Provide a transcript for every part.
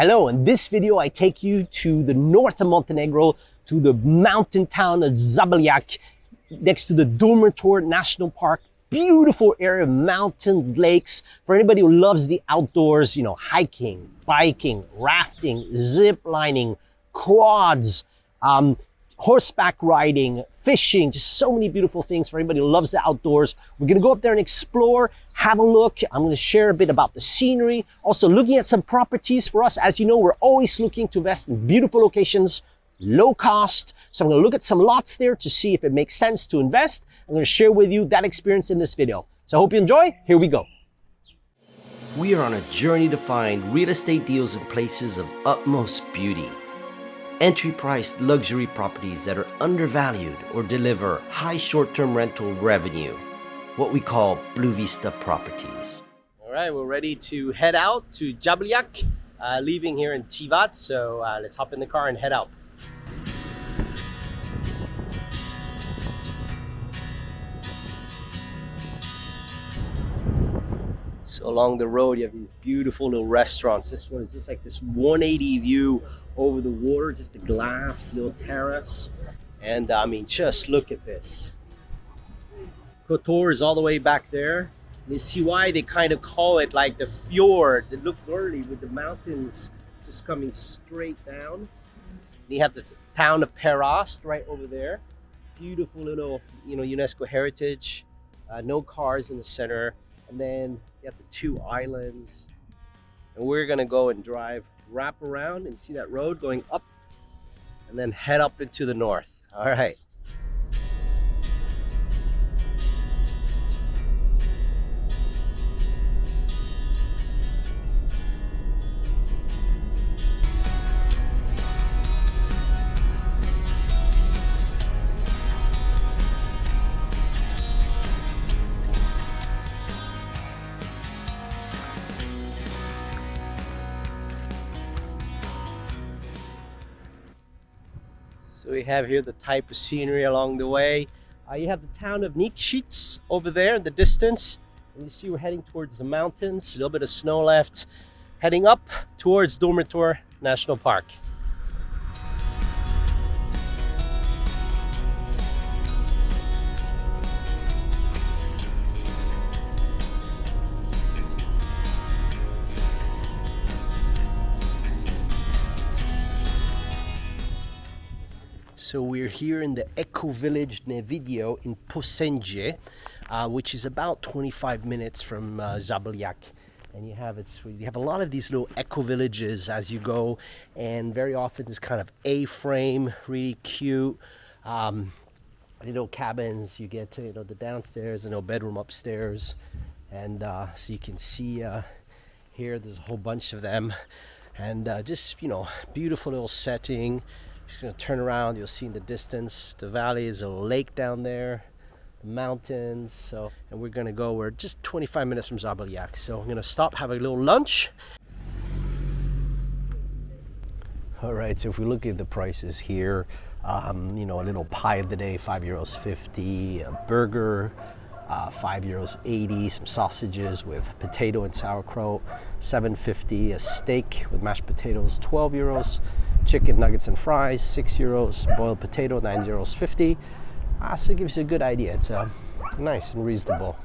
Hello, in this video I take you to the north of Montenegro, to the mountain town of Zabljak, next to the Durmitor National Park. Beautiful area of mountains, lakes, for anybody who loves the outdoors, you know, hiking, biking, rafting, zip lining, quads, horseback riding, fishing, just so many beautiful things for anybody who loves the outdoors. We're gonna go up there and explore, have a look. I'm gonna share a bit about the scenery, also looking at some properties for us. As you know, we're always looking to invest in beautiful locations, low cost. So I'm gonna look at some lots there to see if it makes sense to invest. I'm gonna share with you that experience in this video. So I hope you enjoy. Here we go. We are on a journey to find real estate deals in places of utmost beauty. Entry-priced luxury properties that are undervalued or deliver high short-term rental revenue, what we call Blue Vista Properties. All right, we're ready to head out to Zabljak, leaving here in Tivat, so let's hop in the car and head out. So along the road, you have these beautiful little restaurants. This one is just like this 180 view over the water, just a glass little terrace. And I mean, just look at this. Kotor is all the way back there. You see why they kind of call it like the fjord. It looked early with the mountains just coming straight down. And you have the town of Perast right over there. Beautiful little, you know, UNESCO heritage. No cars in the center. And then you have the two islands. And we're gonna go and drive, wrap around and see that road going up and then head up into the north. All right. So we have here the type of scenery along the way. You have the town of Nikšić over there in the distance. And you see we're heading towards the mountains, a little bit of snow left, heading up towards Durmitor National Park. So we're here in the eco village Nevidio in Posenje, which is about 25 minutes from Zabljak. And you have a lot of these little eco villages as you go, and very often this kind of A-frame, really cute little cabins. You get to, you know, the downstairs, the bedroom upstairs, and so you can see here there's a whole bunch of them, and just, you know, beautiful little setting. Just gonna turn around, you'll see in the distance the valley is a lake down there, the mountains. So, and we're gonna go, we're just 25 minutes from Zabljak, so I'm gonna stop, have a little lunch. All right, so if we look at the prices here, you know, a little pie of the day, €5.50, a burger, €5.80, some sausages with potato and sauerkraut, €7.50, a steak with mashed potatoes, €12, chicken nuggets and fries, €6, boiled potato, €9.50. So it gives you a good idea. It's nice and reasonable.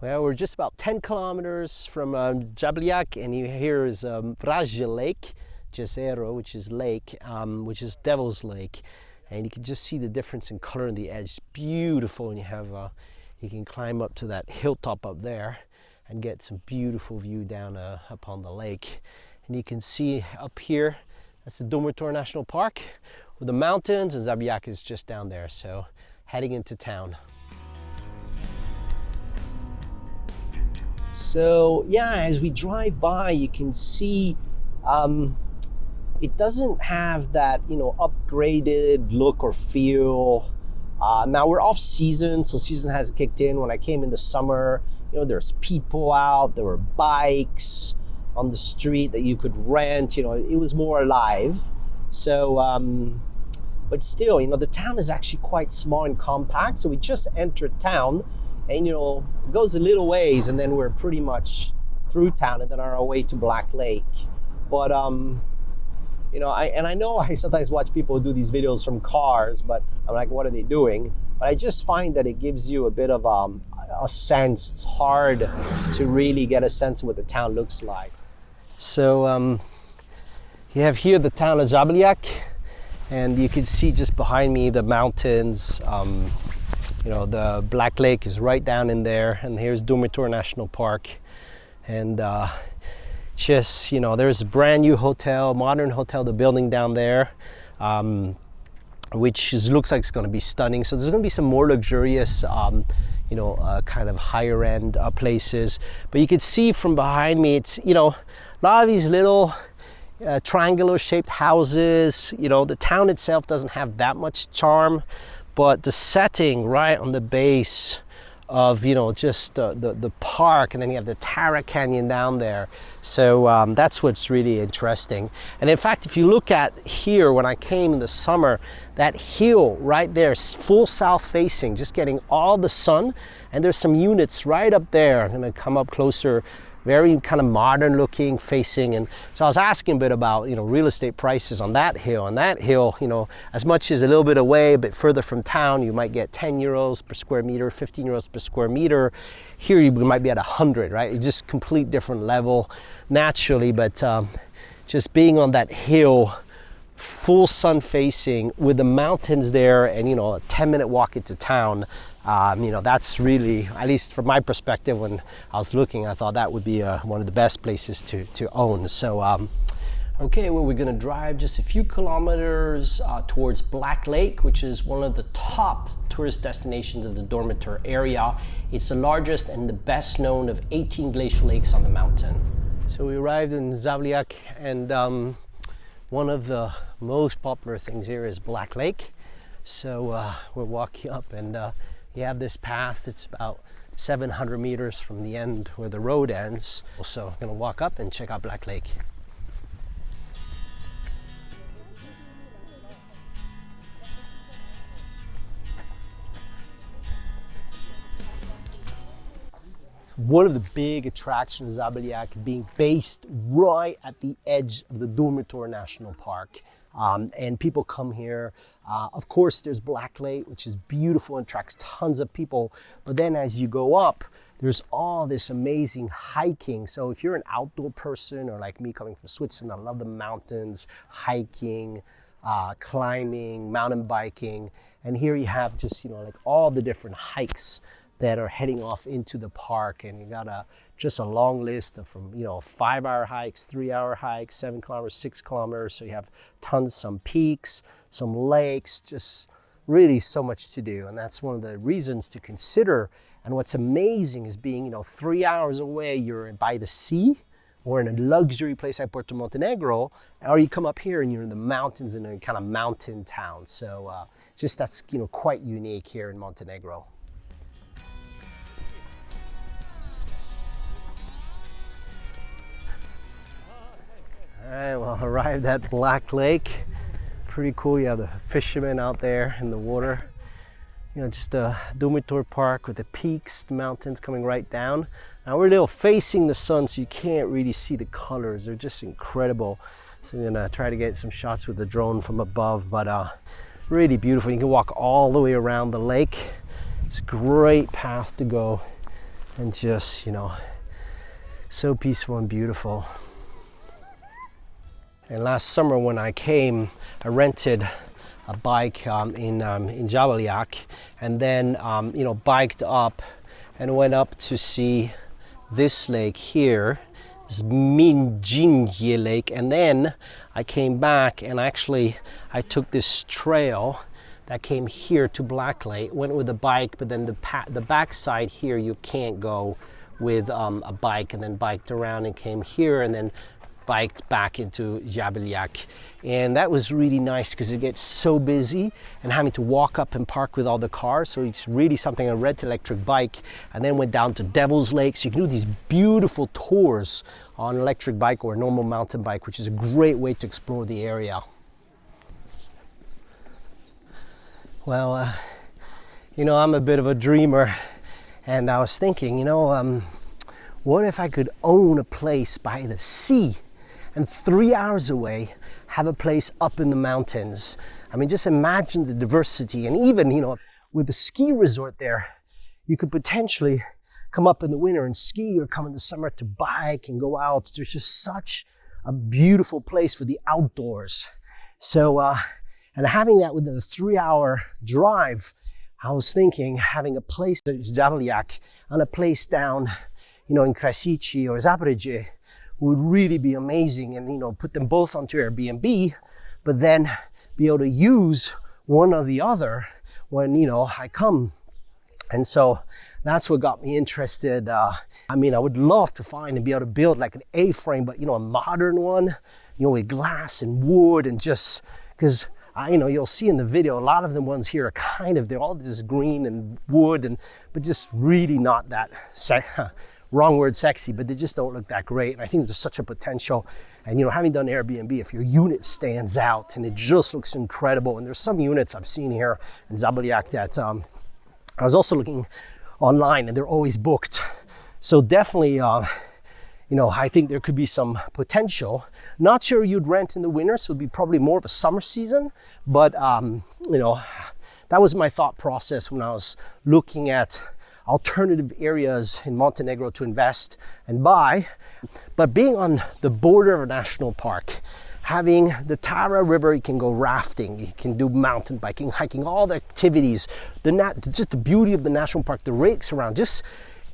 Well, we're just about 10 kilometers from Zabljak, and here is Vražje Lake, Jezero, which is lake, which is Devil's Lake. And you can just see the difference in color in the edge. It's beautiful, and you have you can climb up to that hilltop up there and get some beautiful view down upon the lake. And you can see up here, that's the Durmitor National Park with the mountains, and Zabljak is just down there. So heading into town. So yeah, as we drive by, you can see it doesn't have that, you know, upgraded look or feel. Now we're off season, so season hasn't kicked in. When I came in the summer, you know, there's people out, there were bikes on the street that you could rent. You know, it was more alive. So but still, you know, the town is actually quite small and compact. So we just entered town, and you know, it goes a little ways, and then we're pretty much through town, and then on our way to Black Lake. But you know, I know I sometimes watch people do these videos from cars, but I'm like, what are they doing? But I just find that it gives you a bit of a sense. It's hard to really get a sense of what the town looks like. So you have here the town of Zabljak, and you can see just behind me the mountains. You know, the Black Lake is right down in there, and here's Durmitor National Park. And just, you know, there's a brand new hotel, modern hotel, the building down there, which looks like it's going to be stunning. So there's going to be some more luxurious, you know, kind of higher end places. But you can see from behind me, it's, you know, a lot of these little triangular shaped houses. You know, the town itself doesn't have that much charm, but the setting right on the base of, you know, just the park, and then you have the Tara Canyon down there. So that's what's really interesting. And in fact, if you look at here, when I came in the summer, that hill right there is full south facing, just getting all the sun. And there's some units right up there. I'm gonna come up closer, very kind of modern looking facing. And so I was asking a bit about, you know, real estate prices on that hill. And that hill, you know, as much as a little bit away, a bit further from town, you might get 10 euros per square meter, 15 euros per square meter. Here you might be at 100, right? It's just complete different level naturally, but just being on that hill, full sun facing with the mountains there, and, you know, a 10-minute walk into town, you know, that's really, at least from my perspective, when I was looking, I thought that would be one of the best places to own. So okay, well, we're gonna drive just a few kilometers towards Black Lake, which is one of the top tourist destinations of the Durmitor area. It's the largest and the best known of 18 glacial lakes on the mountain. So we arrived in Zabljak, and one of the most popular things here is Black Lake. So we're walking up, and you have this path. It's about 700 meters from the end where the road ends. So I'm gonna walk up and check out Black Lake. One of the big attractions of Zabljak being based right at the edge of the Durmitor National Park. And people come here. Of course, there's Black Lake, which is beautiful and attracts tons of people. But then as you go up, there's all this amazing hiking. So if you're an outdoor person, or like me coming from Switzerland, I love the mountains, hiking, climbing, mountain biking. And here you have just, you know, like all the different hikes that are heading off into the park, and you got just a long list of, from, you know, 5-hour hikes, 3-hour hikes, 7 kilometers, 6 kilometers. So you have tons, some peaks, some lakes, just really so much to do. And that's one of the reasons to consider. And what's amazing is being, you know, 3 hours away, you're by the sea, or in a luxury place like Porto Montenegro, or you come up here and you're in the mountains in a kind of mountain town. So just that's, you know, quite unique here in Montenegro. All right, well, arrived at Black Lake. Pretty cool. You have the fishermen out there in the water. You know, just a Durmitor Park with the peaks, the mountains coming right down. Now we're a little facing the sun, so you can't really see the colors. They're just incredible. So I'm gonna try to get some shots with the drone from above, but really beautiful. You can walk all the way around the lake. It's a great path to go, and just, you know, so peaceful and beautiful. And last summer when I came, I rented a bike in Zabljak, and then you know, biked up and went up to see this lake here, Zmijinje Lake. And then I came back, and actually I took this trail that came here to Black Lake, went with a bike, but then the backside here you can't go with a bike, and then biked around and came here, and then biked back into Zabljak. And that was really nice because it gets so busy, and having to walk up and park with all the cars. So it's really something. I rented an electric bike, and then went down to Devil's Lake. So you can do these beautiful tours on an electric bike or a normal mountain bike, which is a great way to explore the area. Well, I'm a bit of a dreamer, and I was thinking, what if I could own a place by the sea and 3 hours away have a place up in the mountains? I mean, just imagine the diversity. And even, with the ski resort there, you could potentially come up in the winter and ski, or come in the summer to bike and go out. There's just such a beautiful place for the outdoors. So, and having that within a 3-hour drive, I was thinking having a place at Zabljak and a place down, in Krasici or Zabrze would really be amazing. And, put them both onto Airbnb, but then be able to use one or the other when, I come. And so that's what got me interested. I would love to find and be able to build like an A-frame, but, a modern one, with glass and wood, and just because you'll see in the video, a lot of the ones here are they're all just green and wood, but just really not that, wrong word, sexy, but they just don't look that great. And I think there's such a potential. And, having done Airbnb, if your unit stands out and it just looks incredible, and there's some units I've seen here in Zabljak that I was also looking online and they're always booked. So definitely, I think there could be some potential. Not sure you'd rent in the winter, so it'd be probably more of a summer season. But, that was my thought process when I was looking at alternative areas in Montenegro to invest and buy. But being on the border of a national park, having the Tara River, you can go rafting, you can do mountain biking, hiking, all the activities, just the beauty of the national park, the lakes around,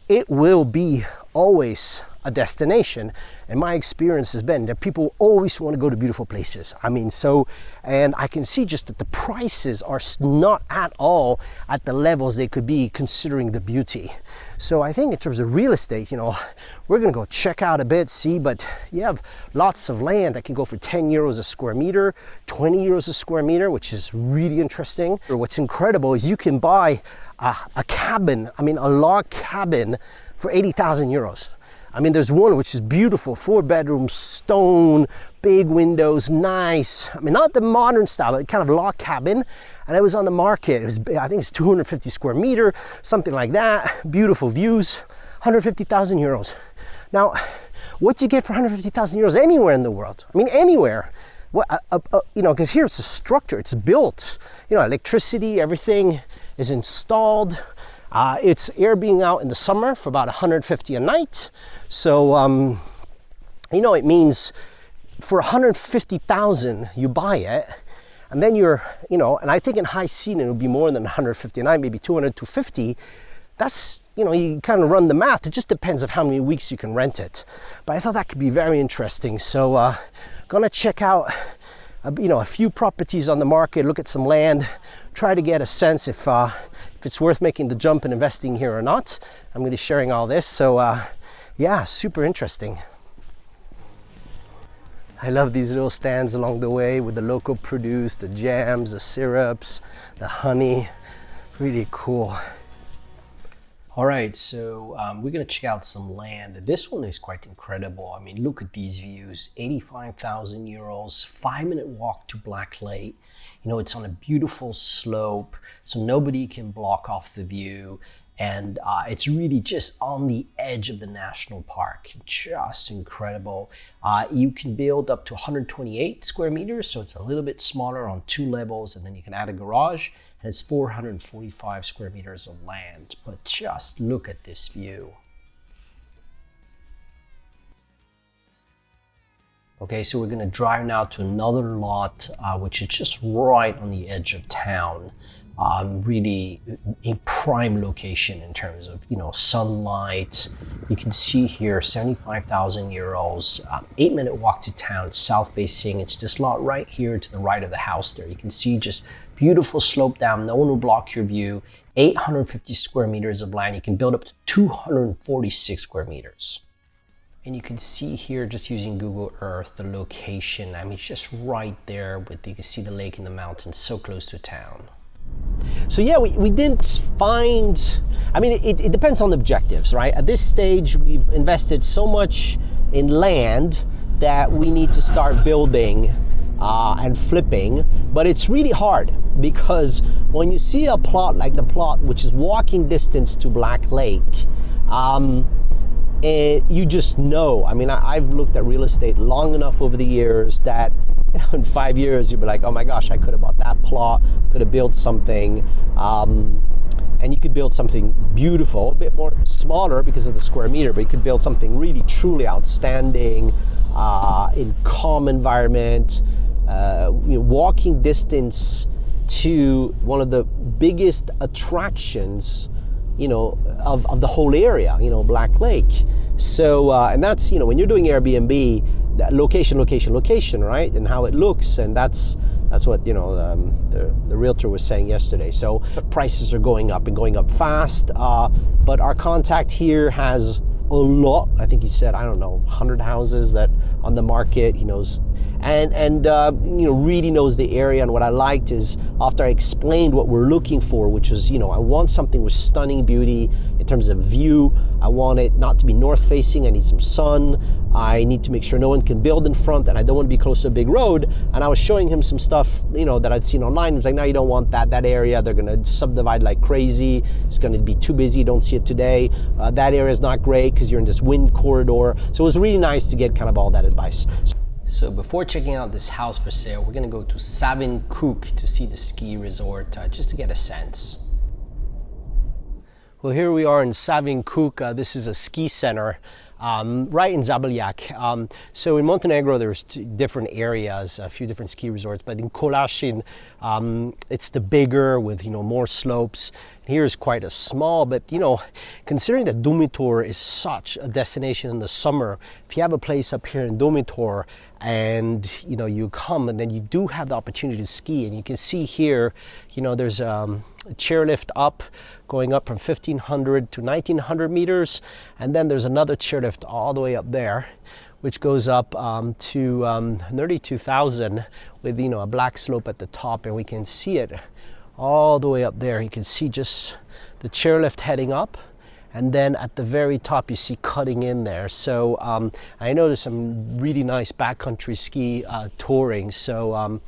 it will be always a destination. And my experience has been that people always want to go to beautiful places. And I can see just that the prices are not at all at the levels they could be considering the beauty. So I think in terms of real estate, we're going to go check out a bit, see, but you have lots of land that can go for 10 euros a square meter, 20 euros a square meter, which is really interesting. Or what's incredible is you can buy a cabin, a log cabin for 80,000 euros. There's one which is beautiful, 4-bedroom, stone, big windows, nice. Not the modern style, but kind of log cabin. And it was on the market. I think it's 250 square meter, something like that. Beautiful views, 150,000 euros. Now, what do you get for 150,000 euros anywhere in the world? Anywhere. Because here it's a structure, it's built. Electricity, everything is installed. It's air being out in the summer for about 150 a night. So, it means for 150,000 you buy it, and then you're, and I think in high season it'll be more than 150 a night, maybe 200, 250. That's, you kind of run the math. It just depends on how many weeks you can rent it. But I thought that could be very interesting. So, gonna check out a few properties on the market, look at some land, try to get a sense if it's worth making the jump and investing here or not. I'm going to be sharing all this. So yeah, super interesting. I love these little stands along the way with the local produce, the jams, the syrups, the honey. Really cool. All right, so we're gonna check out some land. This one is quite incredible. Look at these views, 85,000 euros, 5-minute walk to Black Lake. It's on a beautiful slope, so nobody can block off the view. And it's really just on the edge of the national park. Just incredible. You can build up to 128 square meters, so it's a little bit smaller on 2 levels, and then you can add a garage, and it's 445 square meters of land. But just look at this view. Okay, so we're gonna drive now to another lot, which is just right on the edge of town. Really a prime location in terms of, sunlight. You can see here, 75,000 euros, 8-minute walk to town, south facing. It's this lot right here to the right of the house there. You can see just beautiful slope down. No one will block your view. 850 square meters of land. You can build up to 246 square meters. And you can see here, just using Google Earth, the location. It's just right there you can see the lake and the mountains, so close to town. So yeah, we didn't find, it depends on the objectives, right? At this stage, we've invested so much in land that we need to start building and flipping, but it's really hard because when you see a plot like the plot, which is walking distance to Black Lake, you just know. I mean, I've looked at real estate long enough over the years that, you know, in 5 years you'll be like, oh my gosh, I could have bought that plot, could have built something, and you could build something beautiful, a bit more smaller because of the square meter, but you could build something really truly outstanding in calm environment, you know, walking distance to one of the biggest attractions, you know, of the whole area, you know, Black Lake. So, and that's, you know, when you're doing Airbnb, that location, right? And how it looks, and that's what, you know, the realtor was saying yesterday. So prices are going up and going up fast, but our contact here has a lot. I think he said, I don't know, 100 houses that on the market. He knows, and you know, really knows the area. And what I liked is after I explained what we're looking for, which is, you know, I want something with stunning beauty in terms of view. I want it not to be north facing. I need some sun. I need to make sure no one can build in front, and I don't want to be close to a big road. And I was showing him some stuff, you know, that I'd seen online. He was like, no, you don't want that area. They're going to subdivide like crazy. It's going to be too busy. You don't see it today. That area is not great because you're in this wind corridor. So it was really nice to get kind of all that advice. So before checking out this house for sale, we're going to go to Savinkuk to see the ski resort, just to get a sense. Well, here we are in Savinkuk. This is a ski center right in Zabljak. So in Montenegro, there's different areas, a few different ski resorts, but in Kolashin, it's the bigger with, you know, more slopes. Here is quite a small, but, you know, considering that Durmitor is such a destination in the summer, if you have a place up here in Durmitor and, you know, you come and then you do have the opportunity to ski, and you can see here, you know, there's a chairlift up, going up from 1,500 to 1,900 meters. And then there's another chairlift all the way up there, which goes up to nearly 2,000 with, you know, a black slope at the top. And we can see it all the way up there. You can see just the chairlift heading up. And then at the very top, you see cutting in there. So I know there's some really nice backcountry ski touring. So,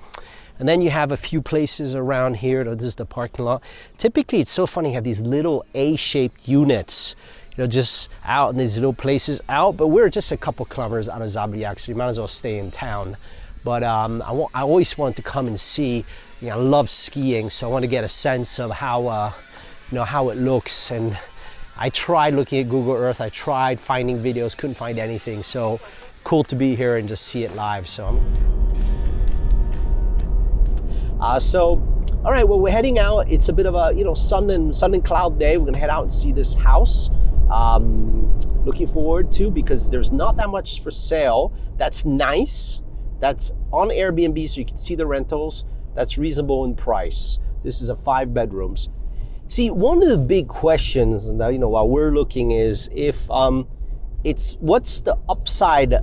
and then you have a few places around here. This is the parking lot. Typically, it's so funny, you have these little A-shaped units, you know, just out in these little places out. But we're just a couple kilometers out of Zabljak, so you might as well stay in town. But I always want to come and see. You know, I love skiing, so I want to get a sense of how, you know, how it looks. And I tried looking at Google Earth. I tried finding videos, couldn't find anything. So cool to be here and just see it live. So all right, well, we're heading out. It's a bit of a, you know, sun and cloud day. We're gonna head out and see this house. Looking forward to, because there's not that much for sale. That's nice. That's on Airbnb, so you can see the rentals. That's reasonable in price. This is a 5 bedrooms. See, one of the big questions, you know, while we're looking is if it's what's the upside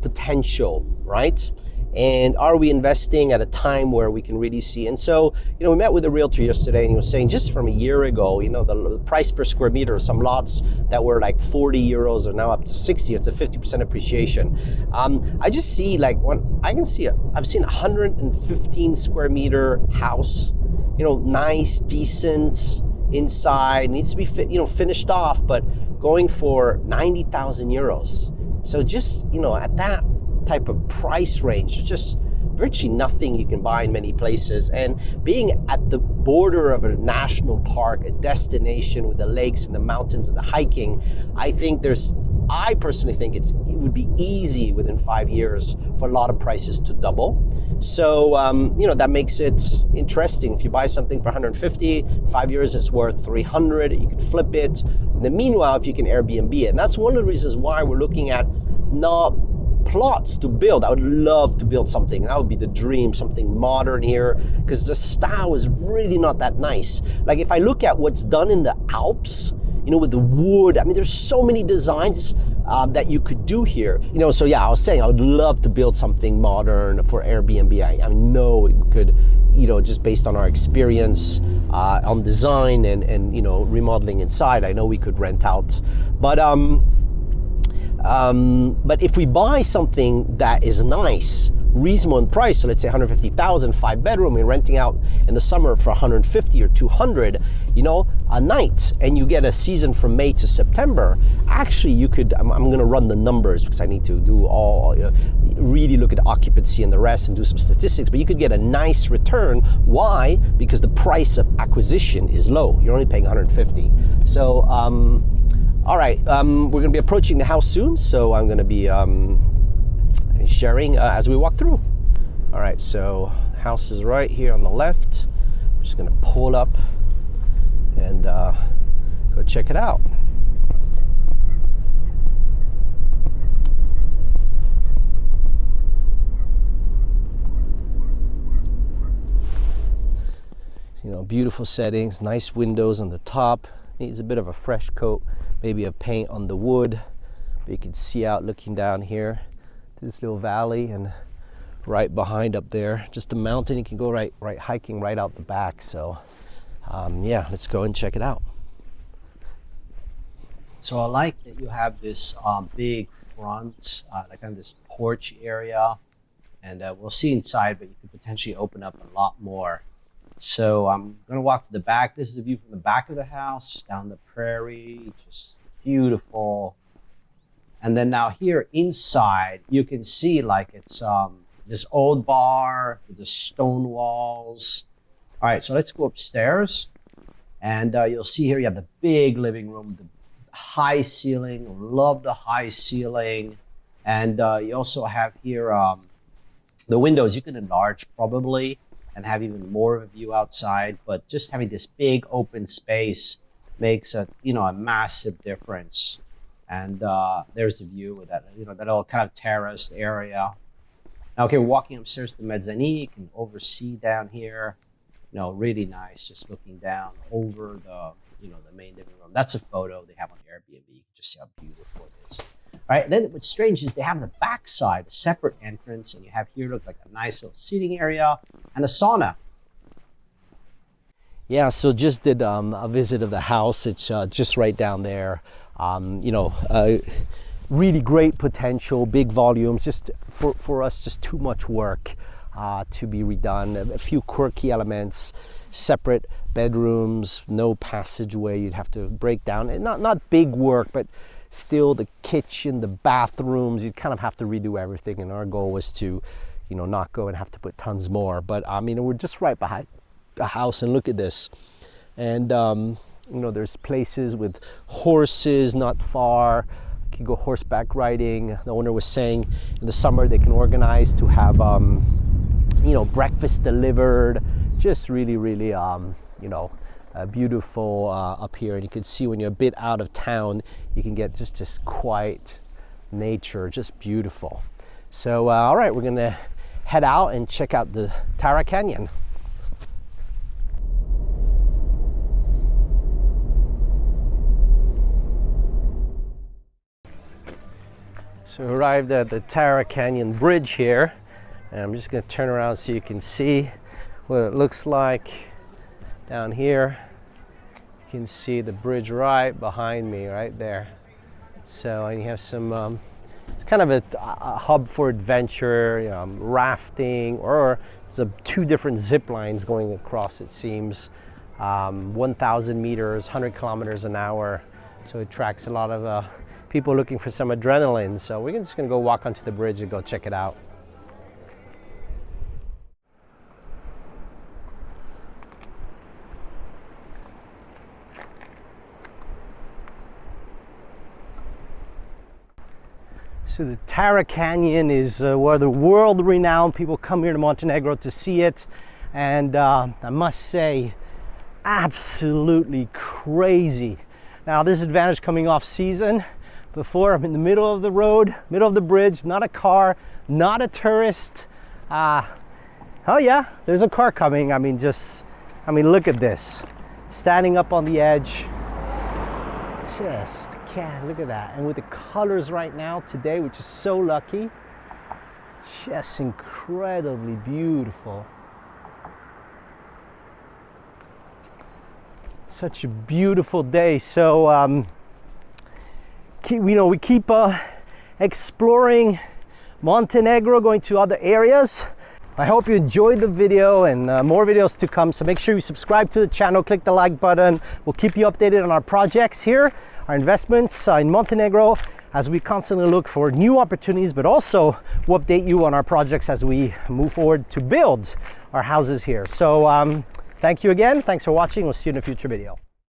potential, right? And are we investing at a time where we can really see? And so, you know, we met with a realtor yesterday, and he was saying just from a year ago, you know, the price per square meter of some lots that were like 40 euros are now up to 60. It's a 50% appreciation. I just see like I've seen a 115 square meter house, you know, nice, decent inside, needs to be finished off, but going for 90,000 euros. So just, you know, at that type of price range, just virtually nothing you can buy in many places. And being at the border of a national park, a destination with the lakes and the mountains and the hiking, I personally think it would be easy within 5 years for a lot of prices to double. So, you know, that makes it interesting. If you buy something for 150, 5 years it's worth 300, you could flip it. And then meanwhile, if you can Airbnb it, and that's one of the reasons why we're looking at not plots to build. I would love to build something. That would be the dream, something modern here, because the style is really not that nice. Like if I look at what's done in the Alps, you know, with the wood, I mean, there's so many designs that you could do here. You know, so yeah, I was saying I would love to build something modern for Airbnb. I know it could, you know, just based on our experience on design and you know, remodeling inside, I know we could rent out. But if we buy something that is nice, reasonable in price, so let's say 150,000, 5-bedroom, you're renting out in the summer for 150 or 200, you know, a night, and you get a season from May to September, actually you could, I'm going to run the numbers because I need to do all, really look at occupancy and the rest and do some statistics, but you could get a nice return. Why? Because the price of acquisition is low. You're only paying 150. So, all right, we're going to be approaching the house soon, so I'm going to be sharing as we walk through. All right, so house is right here on the left. I'm just going to pull up and go check it out. You know, beautiful settings, nice windows on the top. Needs a bit of a fresh coat, maybe a paint on the wood. But you can see out looking down here, this little valley, and right behind up there, just a mountain. You can go right hiking right out the back. So yeah, let's go and check it out. So I like that you have this big front, like on this porch area, and we'll see inside, but you could potentially open up a lot more. So I'm gonna walk to the back. This is the view from the back of the house, just down the prairie, just beautiful. And then now here inside, you can see like it's this old bar with the stone walls. All right, so let's go upstairs, and you'll see here you have the big living room, the high ceiling. Love the high ceiling, and you also have here the windows. You can enlarge probably and have even more of a view outside, but just having this big open space makes a massive difference. And there's the view with that, that little kind of terraced area. Now, okay, walking upstairs to the mezzanine, you can oversee down here. Really nice, just looking down over the main living room. That's a photo they have on Airbnb. You can just see how beautiful it is. All right, then what's strange is they have on the back side a separate entrance, and you have here look like a nice little seating area and a sauna. Yeah, so just did a visit of the house. It's just right down there. Really great potential, big volumes. Just for us, just too much work to be redone. A few quirky elements, separate bedrooms, no passageway. You'd have to break down. And not big work, but still the kitchen, the bathrooms. You'd kind of have to redo everything. And our goal was to, not go and have to put tons more. But we're just right behind the house, and look at this. And there's places with horses not far. You can go horseback riding. The owner was saying in the summer they can organize to have breakfast delivered. Just really beautiful up here. And you can see when you're a bit out of town, you can get just quiet nature, just beautiful. So all right, we're gonna head out and check out the Tara Canyon. So we arrived at the Tara Canyon Bridge here, and I'm just going to turn around so you can see what it looks like down here. You can see the bridge right behind me, right there. So you have some, it's kind of a hub for adventure, rafting, or there's two different zip lines going across, it seems. 1,000 meters, 100 kilometers an hour. So it attracts a lot of people looking for some adrenaline. So we're just gonna go walk onto the bridge and go check it out. So the Tara Canyon is where the world-renowned people come here to Montenegro to see it. And I must say, absolutely crazy. Now, this advantage coming off season. Before, I'm in the middle of the road, middle of the bridge, not a car, not a tourist. Oh yeah, there's a car coming. Look at this. Standing up on the edge. Just can't, look at that. And with the colors right now today, which is so lucky, just incredibly beautiful. Such a beautiful day. So, we keep exploring Montenegro, going to other areas. I hope you enjoyed the video, and more videos to come. So make sure you subscribe to the channel, click the like button. We'll keep you updated on our projects here, our investments in Montenegro, as we constantly look for new opportunities, but also we'll update you on our projects as we move forward to build our houses here. So thank you again. Thanks for watching. We'll see you in a future video.